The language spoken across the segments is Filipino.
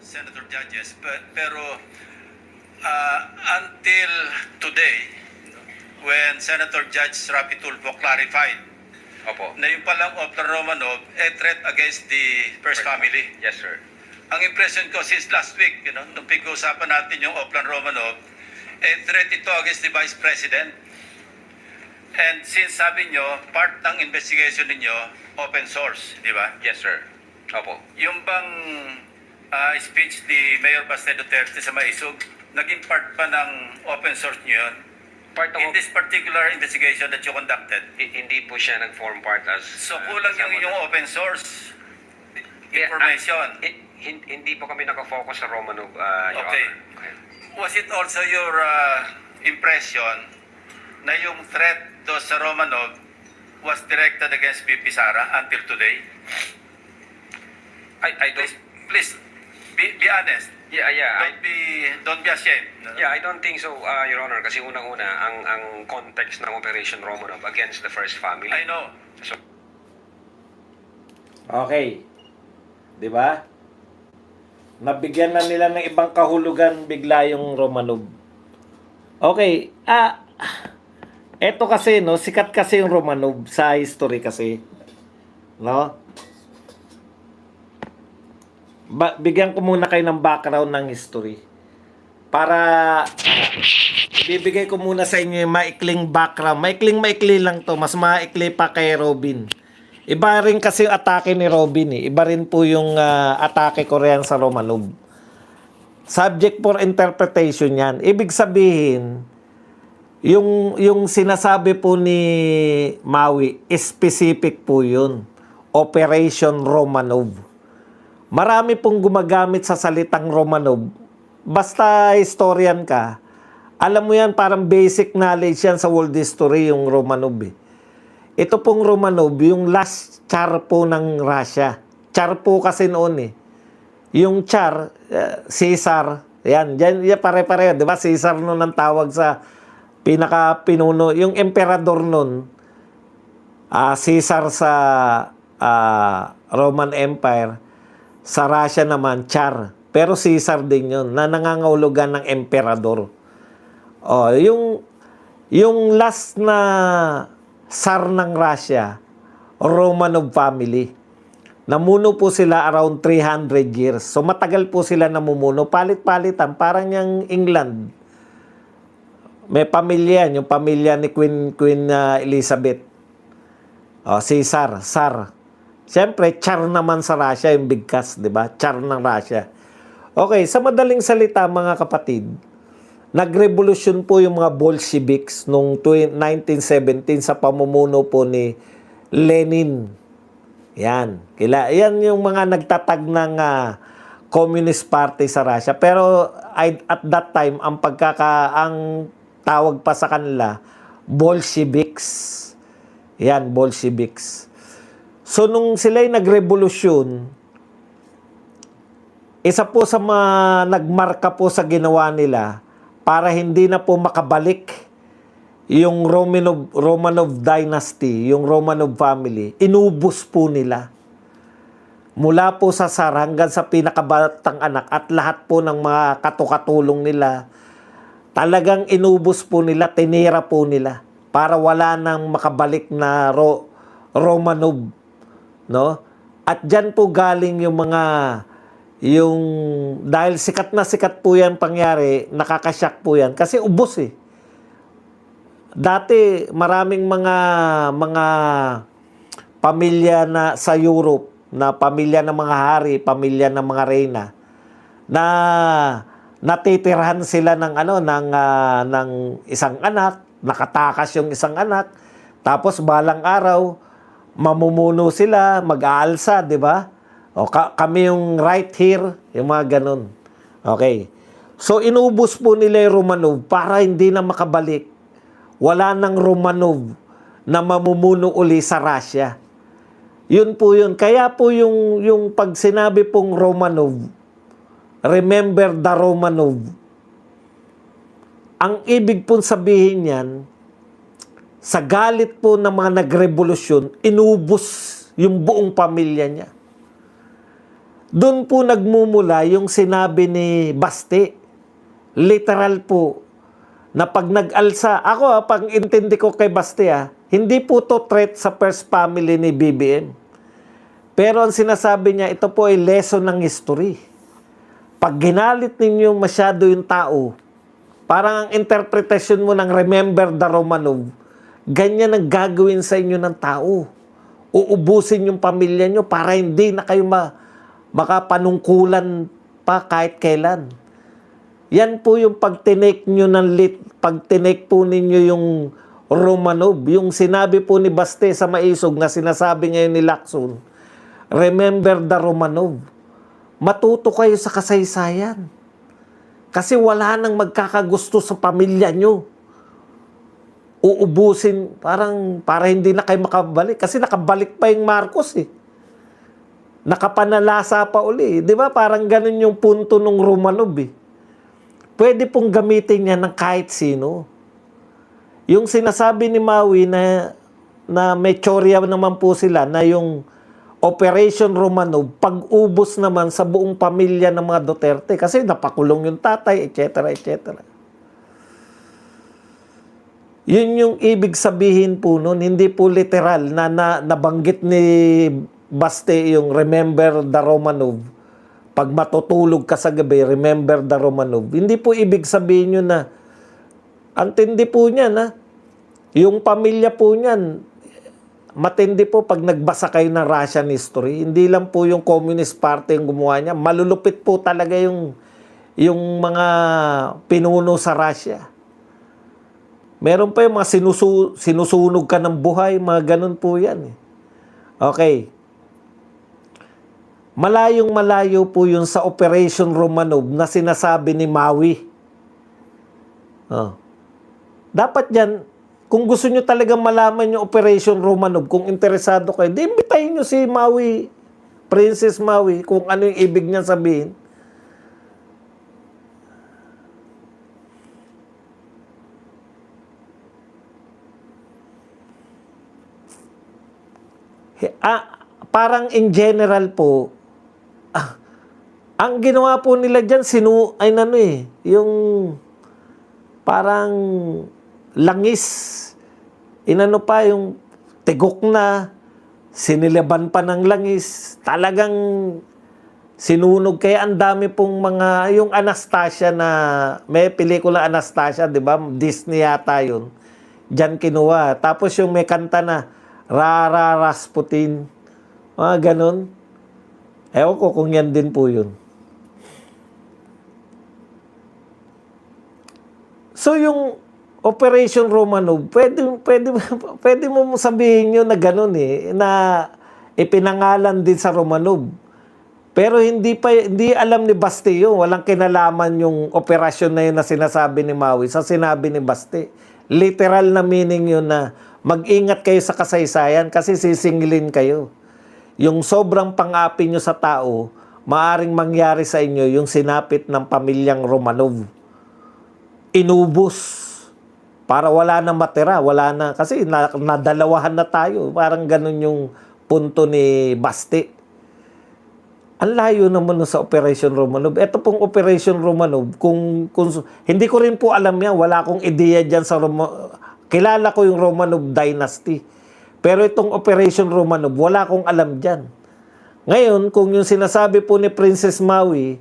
Senator Judges, pero until today, when Senator Judge Rapi Tulfo clarified Opo. na yung palang Oplan Romanov, threat against the first family. Yes, sir. Ang impression ko since last week, nung pag-uusapan natin yung Oplan Romanov, threat ito against the Vice President. And since sabi nyo, part ng investigation ninyo, open source, di ba? Yes, sir. Opo. Yung bang speech ni Mayor Baste Duterte sa Maisog, naging part pa ng open source nyo yun? Part of, In this particular investigation that you conducted? hindi po siya nag-form part as... So kulang yung open source Yeah, information. hindi po kami nakafocus sa Romanov, Your Okay. Honor. Okay. Was it also your impression na yung threat do sa Romanov was directed against VP Sara until today? I don't... Please be honest. Yeah. Don't be ashamed. No? Yeah, I don't think so, Your Honor. Kasi unang-una, ang context ng Operation Romanov against the first family. I know. So, Okay. 'Di ba? Nabigyan na nila ng ibang kahulugan bigla yung Romanov. Okay. Eto kasi, no, sikat kasi yung Romanov sa history kasi. No? Bigyan ko muna kayo ng background ng history. Para bibigay ko muna sa inyo yung maikling background. Maikling lang to. Mas maikli pa kay Robin. Iba rin kasi yung atake ni Robin eh. Iba rin po yung atake ko riyan sa Romanov. Subject for interpretation yan. Ibig sabihin, yung sinasabi po ni Maui, specific po yun. Operation Romanov. Marami pong gumagamit sa salitang Romanov. Basta historian ka, alam mo yan, parang basic knowledge yan sa world history, yung Romanov eh. Ito pong Romanov, yung last Tsar po ng Russia. Tsar po kasi noon eh. Yung Tsar, Caesar, yan pare-pareho, di ba? Caesar noon ang tawag sa pinaka-pinuno. Yung emperador noon, Caesar sa Roman Empire, sa Russia naman, Tsar. Pero Caesar din yun, na nangangahulugan ng emperador. Yung last na Tsar ng Russia, Romanov family. Namuno po sila around 300 years. So matagal po sila namumuno. Palit-palitan, parang yung England. May pamilya, yung pamilya ni Queen Elizabeth. Caesar, Tsar. Siyempre, Tsar naman sa Russia, yung bigkas, di ba? Tsar ng Russia. Okay, sa madaling salita, mga kapatid, nagrevolusyon po yung mga Bolsheviks noong 1917 sa pamumuno po ni Lenin. Yan. Yan yung mga nagtatag ng Communist Party sa Russia. Pero at that time, ang tawag pa sa kanila, Bolsheviks. Yan, Bolsheviks. So, nung sila'y nagrevolusyon, isa po sa nagmarka po sa ginawa nila para hindi na po makabalik yung Romanov dynasty, yung Romanov family, inubos po nila. Mula po sa Tsar hanggang sa pinakabatang anak at lahat po ng mga katukatulong nila, talagang inubos po nila, tinira po nila para wala nang makabalik na Romanov. No? At dyan po galing yung dahil sikat na sikat po yan pangyari, nakakasyak po yan. Kasi ubos eh. Dati maraming mga pamilya na sa Europe, na pamilya ng mga hari, pamilya ng mga reyna, na natitirahan sila ng isang anak, nakatakas yung isang anak, tapos balang araw, mamumuno sila, mag-aalsa, di ba? Kami yung right here, yung mga ganun. Okay. So, inubos po nila yung Romanov para hindi na makabalik. Wala nang Romanov na mamumuno uli sa Russia. Yun po yun. Kaya po yung pag sinabi pong Romanov, remember the Romanov, ang ibig pong sabihin yan, sa galit po ng mga nagrevolusyon, inubos yung buong pamilya niya. Doon po nagmumula yung sinabi ni Baste. Literal po, na pag nag-alsa, ako pag intindi ko kay Baste hindi po to threat sa first family ni BBM. Pero ang sinasabi niya, ito po ay lesson ng history. Pag ginalit ninyo masyado yung tao, parang ang interpretation mo ng remember the Romanov, ganyan ang gagawin sa inyo ng tao. Uubusin yung pamilya nyo para hindi na kayo makapanungkulan pa kahit kailan. Yan po yung pag-tinake nyo pag-tinake po ninyo yung Romanov. Yung sinabi po ni Baste sa Maisog na sinasabi ngayon ni Lacson, remember the Romanov. Matuto kayo sa kasaysayan. Kasi wala nang magkakagusto sa pamilya nyo. Uubusin, para hindi na kayo makabalik. Kasi nakabalik pa yung Marcos Nakapanalasa pa uli. Di ba? Parang ganun yung punto ng Romanov Pwede pong gamitin niya ng kahit sino. Yung sinasabi ni Maui na may tsorya naman po sila na yung Operation Romanov, pag-ubos naman sa buong pamilya ng mga Duterte kasi napakulong yung tatay, etc. etc. Yun yung ibig sabihin po nun, hindi po literal na nabanggit ni Baste yung remember the Romanov. Pag matutulog ka sa gabi, remember the Romanov. Hindi po ibig sabihin yun na, antindi po niyan yung pamilya po niyan, matindi po pag nagbasa kayo ng Russian history. Hindi lang po yung Communist Party yung gumawa niya. Malulupit po talaga yung mga pinuno sa Russia. Meron pa yung mga sinusunog ka ng buhay, mga ganun po yan. Okay. Malayong-malayo po yun sa Operation Romanov na sinasabi ni Maui. Dapat yan, kung gusto nyo talagang malaman yung Operation Romanov, kung interesado kayo, di imbitahin nyo si Maui, Princess Maui, kung ano yung ibig niya sabihin. Parang in general po, ang ginawa po nila dyan, yung parang langis. Inano pa yung tigok na, sinilaban pa ng langis. Talagang sinunog. Kaya ang dami pong yung Anastasia na, may pelikula Anastasia, di ba? Disney yata yun. Diyan kinuha. Tapos yung may kanta na, Rara Rasputin. Mga ganun. Ewan ko kung yan din po yun. So yung Operation Romanov, pwede mo sabihin yun na ganun na ipinangalan din sa Romanov. Pero hindi alam ni Baste yun. Walang kinalaman yung operasyon na yun na sinasabi ni Maui sa sinabi ni Baste. Literal na meaning yun na mag-ingat kayo sa kasaysayan kasi sisingilin kayo. Yung sobrang pang-api nyo sa tao, maaring mangyari sa inyo yung sinapit ng pamilyang Romanov. Inubos. Para wala na matira. Wala na. Kasi nadalawahan na tayo. Parang ganun yung punto ni Baste. Ang layo naman sa Operation Romanov. Ito pong Operation Romanov, kung hindi ko rin po alam yan. Wala akong ideya dyan sa Romanov. Kilala ko yung Romanov Dynasty. Pero itong Operation Romanov, wala akong alam dyan. Ngayon, kung yung sinasabi po ni Princess Maui,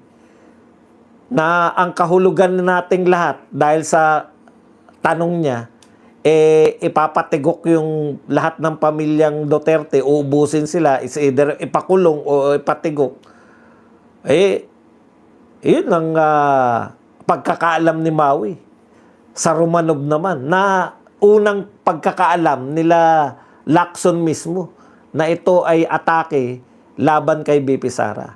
na ang kahulugan nating lahat, dahil sa tanong niya, ipapatigok yung lahat ng pamilyang Duterte, uubusin sila, is either ipakulong o ipatigok. Yun ang pagkakaalam ni Maui. Sa Romanov naman, na unang pagkakaalam nila Lacson mismo na ito ay atake laban kay BP Sara.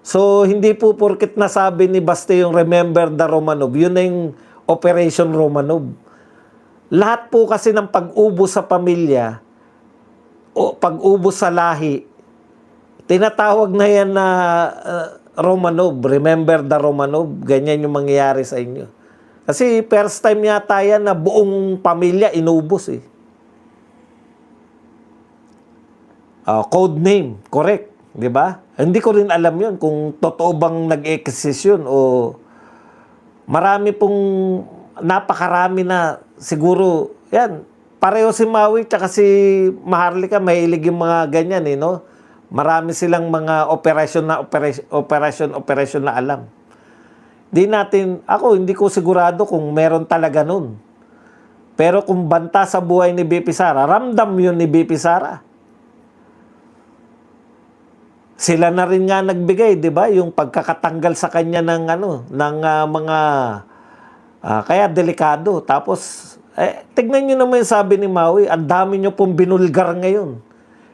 So, hindi po porket nasabi ni Baste yung remember the Romanov, yun na yung Operation Romanov. Lahat po kasi ng pag-ubos sa pamilya o pag-ubos sa lahi, tinatawag na yan na Romanov, remember the Romanov, ganyan yung mangyayari sa inyo. Kasi first time yata yan na buong pamilya inubos Code name, correct. Di ba? Hindi ko rin alam yun kung totoo bang nag-exist yun o marami pong napakarami na siguro yan. Pareho si Maui tsaka si Maharlika mahilig yung mga ganyan no? Marami silang mga operasyon na alam. Hindi ko sigurado kung meron talaga nun. Pero kung banta sa buhay ni BP Sara, ramdam yun ni BP Sara. Sila na rin nga nagbigay, 'di ba? Yung pagkakatanggal sa kanya ng mga kaya delikado. Tapos tignan niyo naman yung sabi ni Maui, ang dami niyo pong binulgar ngayon.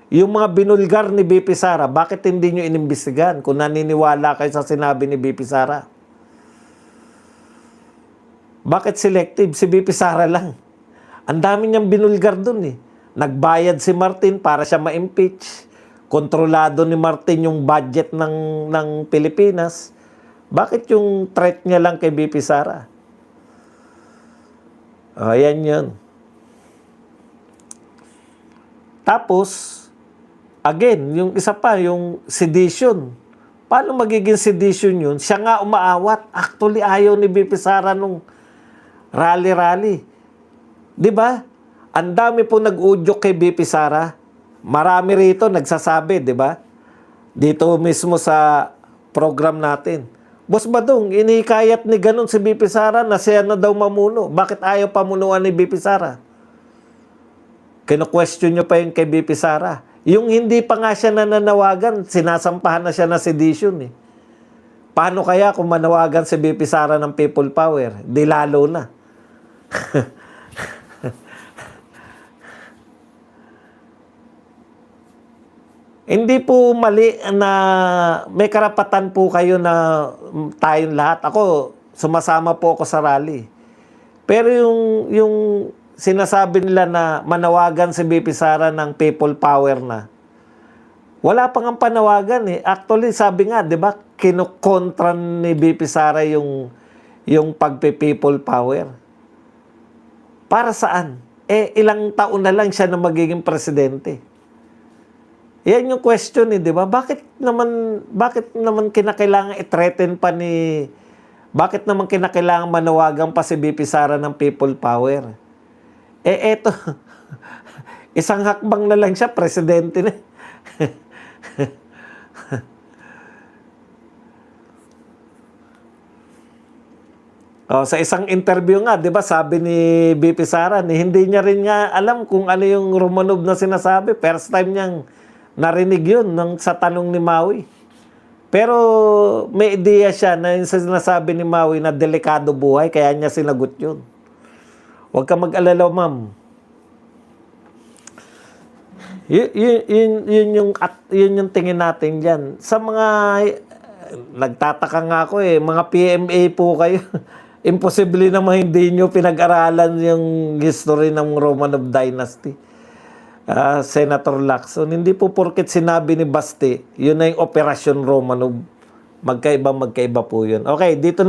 Yung mga binulgar ni BP Sara, bakit hindi niyo inimbestigahan kung naniniwala kayo sa sinabi ni BP Sara? Bakit selective? Si BP Sara lang. Ang dami niyang binulgar dun Nagbayad si Martin para siya ma-impeach. Kontrolado ni Martin yung budget ng Pilipinas. Bakit yung threat niya lang kay BP Sara? Ayan yun. Tapos, again, yung isa pa, yung sedition. Paano magiging sedition yun? Siya nga umaawat. Actually, ayaw ni BP Sara nung rally-rally. Di ba? Ang dami po nag-udyok kay BP Sara. Marami rito nagsasabi, di ba? Dito mismo sa program natin. Boss Badong, inihikayat ni ganun si BP Sara na siya na daw mamuno. Bakit ayaw pamunuan ni BP Sara? Kino-question nyo pa yung kay BP Sara. Yung hindi pa nga siya nananawagan, sinasampahan na siya na sedition Paano kaya kung manawagan si BP Sara ng people power? Di lalo na. Hindi po mali na may karapatan po kayo na tayong lahat. Ako, sumasama po ako sa rally. Pero yung sinasabi nila na manawagan si BP Sara ng people power na, wala pang ang panawagan Actually, sabi nga, di ba, kinukontra ni BP Sara yung pagpe-people power. Para saan? Ilang taon na lang siya na magiging presidente. Yan yung question di ba? Bakit naman kinakailangan i-threaten pa bakit naman kinakailangan manawagan pa si BP Sara ng people power? Eto, isang hakbang na lang siya, presidente na. Sa isang interview nga, di ba, sabi ni BP Sara, hindi niya rin nga alam kung ano yung Romanov na sinasabi. First time niyang narinig yun sa tanong ni Maui. Pero may ideya siya na yung sinasabi ni Maui na delikado buhay, kaya niya sinagot yun. Huwag ka mag-alala, ma'am. Yun yung tingin natin dyan. Sa mga, nagtataka nga ako mga PMA po kayo. Imposible naman hindi nyo pinag-aralan yung history ng Romanov Dynasty. Senator Lacson, hindi po porket sinabi ni Basti, yun na yung Operasyon Romanov. Magkaiba po yun. Okay, dito na